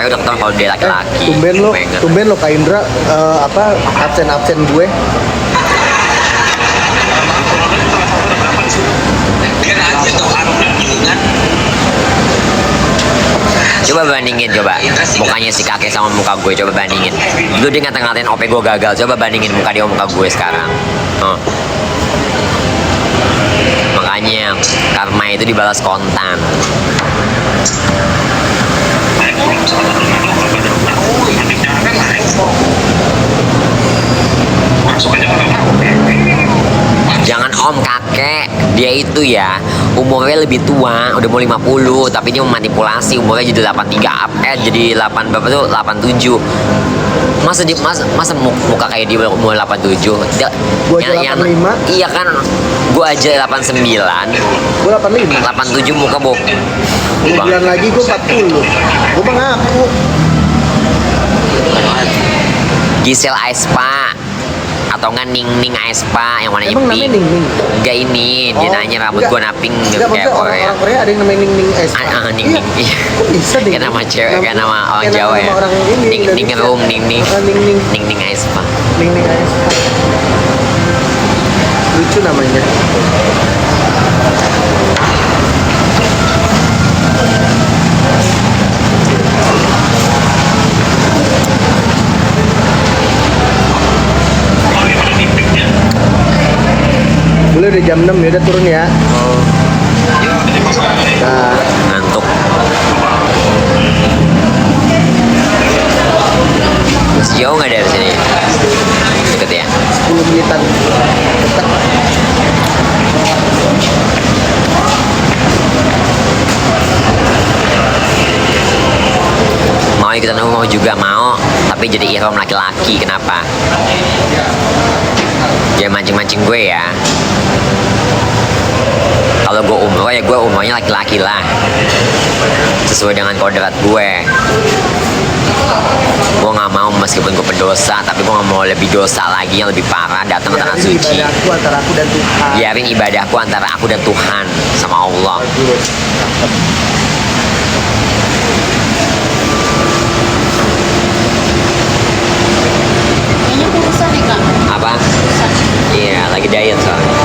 udah ketahuan kalau dia laki-laki. Tumben lo Kak Indra absen gue. Coba bandingin mukanya si kakek sama muka gue, coba bandingin. Dulu dia ngata-ngatain OP gue gagal, coba bandingin muka dia sama muka gue sekarang. Makanya karma itu dibalas kontan. Jangan om, kakek. Dia itu ya umurnya lebih tua, udah mau 50, tapi dia memanipulasi umurnya jadi 83 jadi 8 berapa tuh 87. Masa muka kayak dia umur 87. Gua aja 85. Iya kan, gua aja 89. Gua 85. 87 muka bok. 2 bulan lagi gua 40. Gua mengaku. Gisel Aespa atau enggak Ning Aespa yang warnanya Emang pink. namanya Ning? Enggak ini, dia nanya rambut gua naping kayak Korea. Orang Korea ada yang namanya Ning Aespa. Ning. Iya. Kok bisa deh? Kayak nama cewek, kayak nama orang Jawa ya. Ning Aespa. Ning Aespa. Lucu namanya. Boleh udah jam 6 ya, udah turun ya. Nah, Ngantuk. Masih jauh nggak dari sini? Deket ya? 10 menitan. Dekat. Mau ikutan mau juga mau, tapi jadi ihram laki-laki. Kenapa? Dia mancing-mancing gue ya. Kalau gue umroh ya gue umrohnya laki-laki lah, sesuai dengan kodrat gue. Gue nggak mau meskipun gue pendosa, tapi gue nggak mau lebih dosa lagi yang lebih parah datang ke tanah suci. Ibadahku antara aku dan Tuhan. Biarin ibadahku antara aku dan Tuhan sama Allah. Kayaknya kurusan nih kak. Apa? Iya, lagi diet soalnya.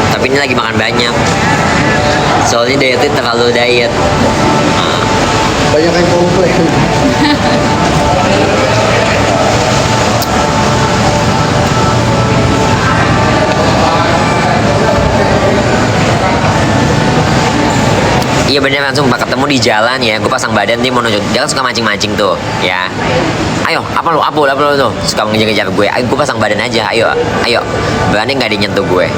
Tapi ini lagi makan banyak. Soalnya dietnya terlalu diet. Banyak yang komplain. Iya bener, langsung pak ketemu di jalan ya, gue pasang badan dia mau nunjuk, dia kan suka mancing-mancing tuh ya. Ayo, apa lu tuh suka ngejar-ngejar gue. Ayo gue pasang badan aja, ayo berani nggak dia nyentuh gue.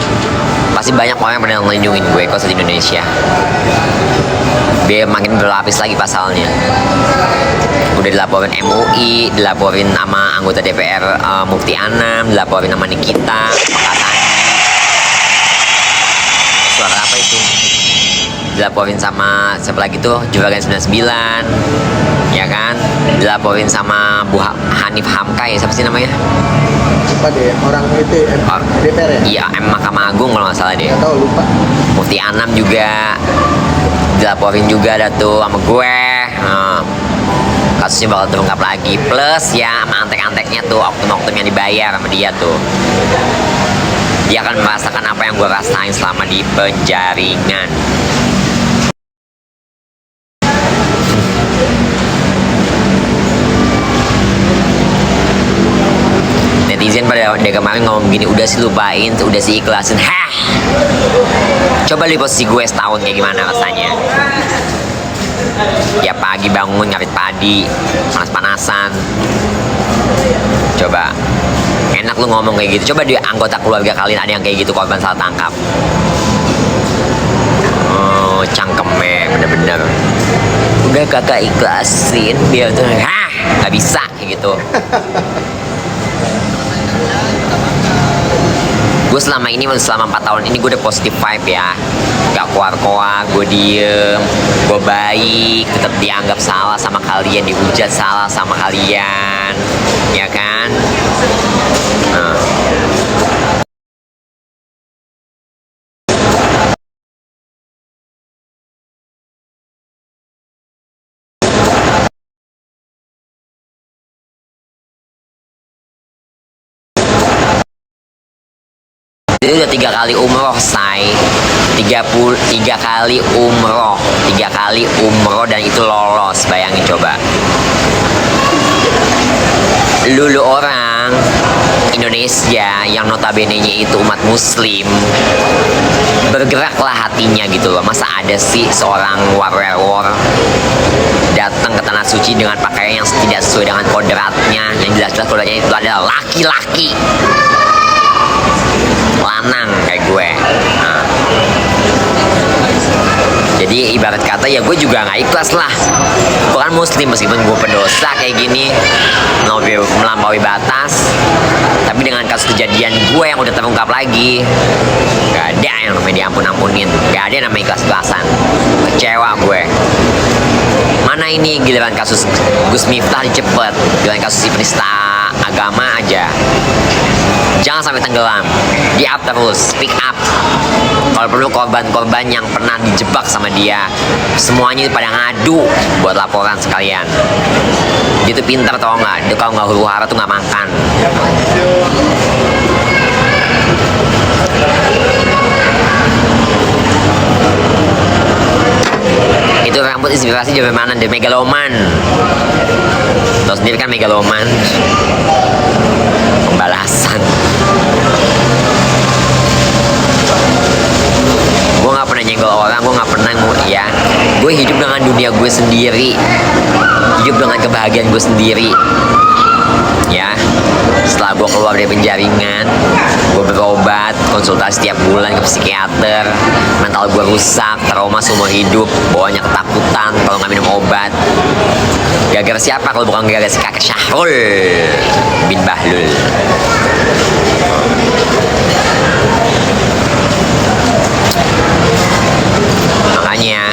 Pasti banyak orang yang pernah ngelindungin gue kok di Indonesia. Biar makin berlapis lagi pasalnya. Udah dilaporin MUI, dilaporin sama anggota DPR Mufti Anam, dilaporin sama Nikita, suara apa itu? Dilaporin sama siapa lagi tuh, Juragan 99 ya kan, dilaporin sama Bu Hanif Hamka ya, siapa sih namanya? Lupa deh, orang itu DPR ya? Iya, Mahkamah Agung kalau nggak salah deh. Nggak tahu, lupa. Mufti Anam juga dilaporin juga ada tuh sama gue. Kasusnya bakal terungkap lagi, plus ya sama antek-anteknya tuh, oknum-oknum yang dibayar sama dia tuh. Dia akan merasakan apa yang gue rasain selama di penjaringan. Netizen pada dari kemarin ngomong gini, udah sih lupain, udah sih ikhlasin. Hah, coba lihat posisi gue setahun kayak gimana rasanya. Ya pagi bangun ngarit padi, panas-panasan. Coba enak lu ngomong kayak gitu. Coba di anggota keluarga kalian ada yang kayak gitu korban salah tangkap. Oh, cangkemnya bener-bener. Udah kakak ikhlasin dia tuh. Hah, nggak bisa kayak gitu. Gue selama 4 tahun ini gue udah positive vibe ya, gak keluar-keluar, gue diem, gue baik, tetap dianggap salah sama kalian, dihujat salah sama kalian, ya kan? Nah. Itu udah 3 kali umroh, say. 3 kali umroh. 3 kali umroh dan itu lolos. Bayangin coba. Lu orang Indonesia yang notabene-nya itu umat muslim, bergeraklah hatinya gitu loh. Masa ada sih seorang warrior datang ke tanah suci dengan pakaian yang tidak sesuai dengan kodratnya, yang jelas-jelas kodratnya itu adalah laki-laki, lanang kayak gue. Nah, jadi ibarat kata ya gue juga nggak ikhlas lah. Gue kan muslim meskipun gue pendosa kayak gini, melampaui batas. Tapi dengan kasus kejadian gue yang udah terungkap lagi, gak ada yang namanya diampun-ampunin, gak ada yang namanya ikhlas-ikhlasan. Kecewa gue. Mana ini giliran kasus Gus Miftah dicepet, giliran kasus si penista agama aja. Jangan sampai tenggelam, di up terus, speak up. Kalau perlu korban-korban yang pernah dijebak sama dia, semuanya pada ngadu buat laporan sekalian. Dia tuh pintar tau nggak? Dia kalau nggak huru hara tuh nggak makan. Itu rambut inspirasi dari mana? Dari Megaloman. Tahu sendiri kan Megaloman. Pembalasan. Gue nggak pernah nyenggol orang, gue nggak pernah ya. Gue hidup dengan dunia gue sendiri, hidup dengan kebahagiaan gue sendiri. Ya, setelah gue keluar dari penjaringan, gue berobat, konsultasi tiap bulan ke psikiater. Mental gue rusak, trauma seumur hidup, bawanya ketakutan kalau nggak minum obat. Gara-gara siapa kalau bukan gara-gara si kakek Syahrul bin Bahlul. Makanya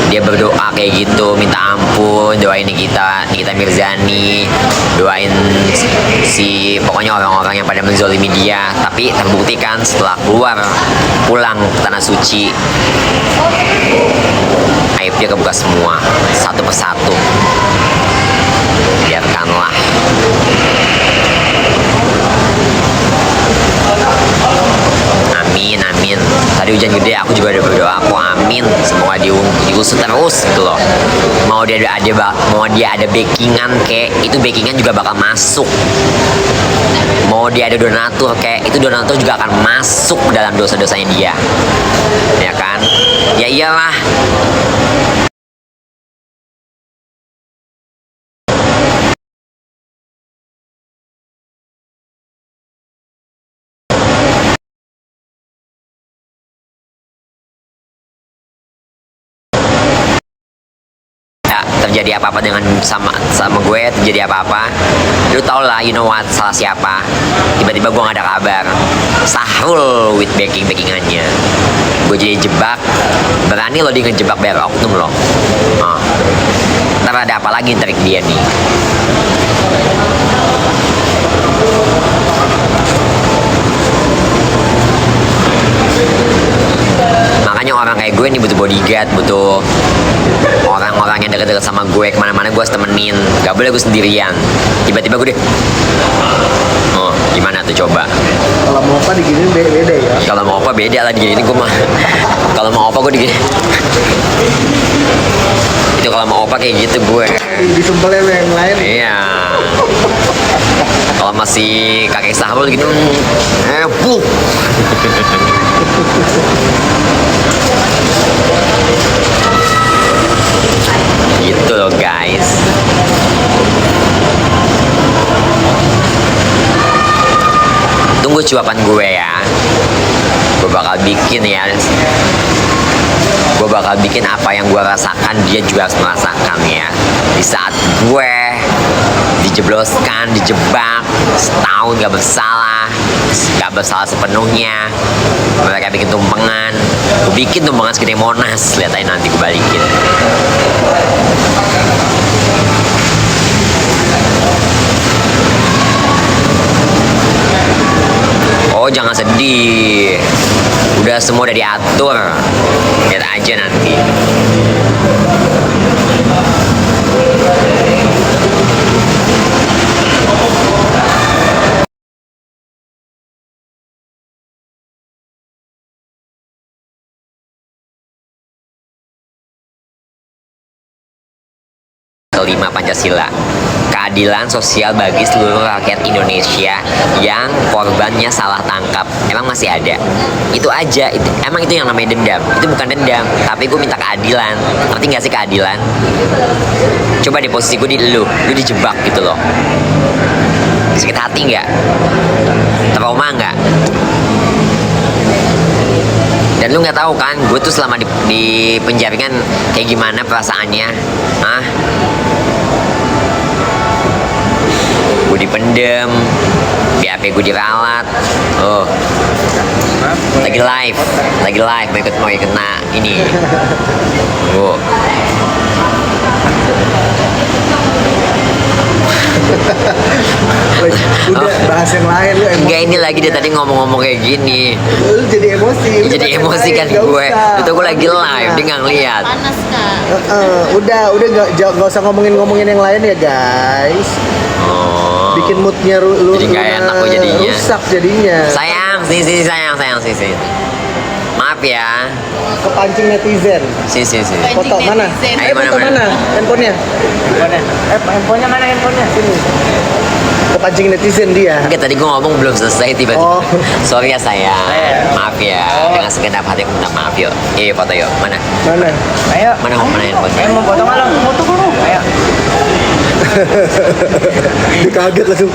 dia berdoa kayak gitu, minta ampun, doain Nikita Mirzani, doain si pokoknya orang-orang yang pada menzolimi dia. Tapi terbukti kan setelah pulang ke tanah suci, aib dia kebuka semua satu persatu. Biarkanlah. Amin, amin. Tadi hujan gede, aku juga udah berdoa, aku amin. Semoga diusut terus gitu loh. Mau dia ada backingan kayak itu, backingan juga bakal masuk. Mau dia ada donatur kayak itu, donatur juga akan masuk dalam dosa-dosanya dia. Ya kan? Ya iyalah. Terjadi apa-apa dengan sama gue, terjadi apa-apa, lu tau lah, you know what, salah siapa. Tiba-tiba gue gak ada kabar, Syahrul with backingannya, gue jadi jebak. Berani lo dia ngejebak bayar oknum lo. Ntar ada apa lagi trik dia nih. Makanya orang kayak gue nih butuh bodyguard, butuh orang-orang yang deket-deket sama gue. Kemana-mana gue harus temenin, gak boleh gue sendirian. Tiba-tiba gue deh, gimana tuh coba? Kalau mau apa diginiin beda ya? Kalau mau apa beda lah diginiin gue mah. Kalau mau apa gue diginiin. Itu kalau mau apa kayak gitu gue. Disumpelnya yang lain. Iya. Kalau masih kakek Syahrul gitu, buh. Gitu loh guys. Tunggu cuapan gue ya. Gue bakal bikin ya. Gue bakal bikin apa yang gue rasakan, dia juga harus merasakan ya. Di saat gue dijebloskan, dijebak setahun gak bersalah sepenuhnya, mereka bikin tumpengan, gue bikin tumpengan segede Monas. Lihat aja nanti gue balikin. Oh jangan sedih, udah semua udah diatur. Lihat aja nanti. kelima Pancasila. Keadilan sosial bagi seluruh rakyat Indonesia yang korbannya salah tangkap. Emang masih ada. Itu aja. Emang itu yang namanya dendam. Itu bukan dendam. Tapi gue minta keadilan. Ngerti gak sih keadilan? Coba di posisi gue di lu dijebak gitu loh. Sakit hati nggak? Trauma nggak? Dan lu nggak tahu kan, gue tuh selama di penjara kan kayak gimana perasaannya, ah? Gue dipendem, BAP gue diralat, oh, lagi live, mau kena ini, oh. Udah bahas yang lain lu emosi. Enggak, ini lagi dia tadi ngomong-ngomong kayak gini. Lu jadi emosi. Udah Jadi bahas yang emosi lain, kan nggak gue. usah. Itu gue lagi live, dia nggak ngeliat. Panas kak. Udah nggak usah ngomongin yang lain ya guys. Oh. Bikin moodnya lu Jadi nggak enak gue jadinya. rusak jadinya. Sayang, sayang. Maaf ya. Kepancing netizen. Sini. Foto mana? Netizen. Ayo, Foto mana? mana? Handphonenya? Handphonenya mana handphonenya? Sini. Kepancing netizen dia. Enggak, tadi gue ngomong belum selesai tiba-tiba. Oh. Sorry ya sayang. Maaf ya. Dengan segenap hati aku minta maaf yuk. Foto yuk. Mana? Mana? Ayo. Mana handphonenya? Mau foto malam? Foto dulu. Ayo. Dia kaget langsung.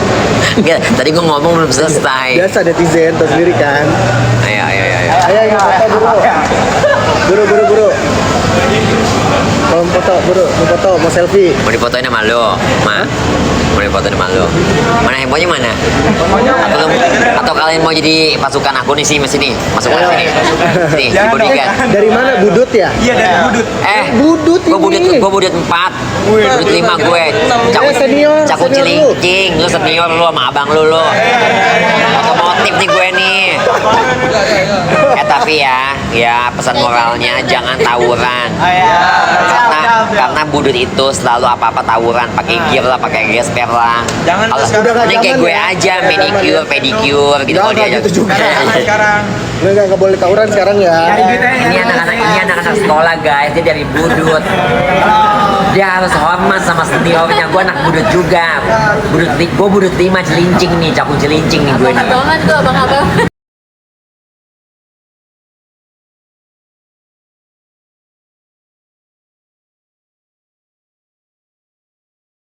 Enggak, tadi gue ngomong belum selesai. Biasa netizen tahu sendiri kan. Ayo. Ayo foto buru. Buru. Kalau mau foto, mau selfie. Mau difotoin sama lo, Ma? Mau difotoin sama lo. Mana handphonenya mana? Atau kalian mau jadi pasukan aku nih sih, sini. Masuk ke sini. Sini, di bodyguard. Dari mana? Budut ya? Iya dari Budut. Budut ini. Gue budut 4. Budut 5 gue. Senior lu. Cilincing. Lu senior lu sama abang lu. Otomotif nih gue nih. Tapi ya pesan moralnya jangan tawuran. Karena budut itu selalu apa-apa tawuran, pakai gear lah, pakai gesper lah. Jangan Kalau sekarang. Udah nggak ini kayak zaman gue ya? aja, Nggak zaman manicure, ya? pedicure gitu kalau Nggak dia gitu juga. Sekarang. Nggak boleh tawuran sekarang ya. ini anak-anak sekolah guys, dia dari budut. Dia harus hormat sama seniornya. Gue anak budut juga. Gue budut 5 Cilincing nih, Cakung Cilincing nih gue nih. Abang-abangan tuh abang-abang.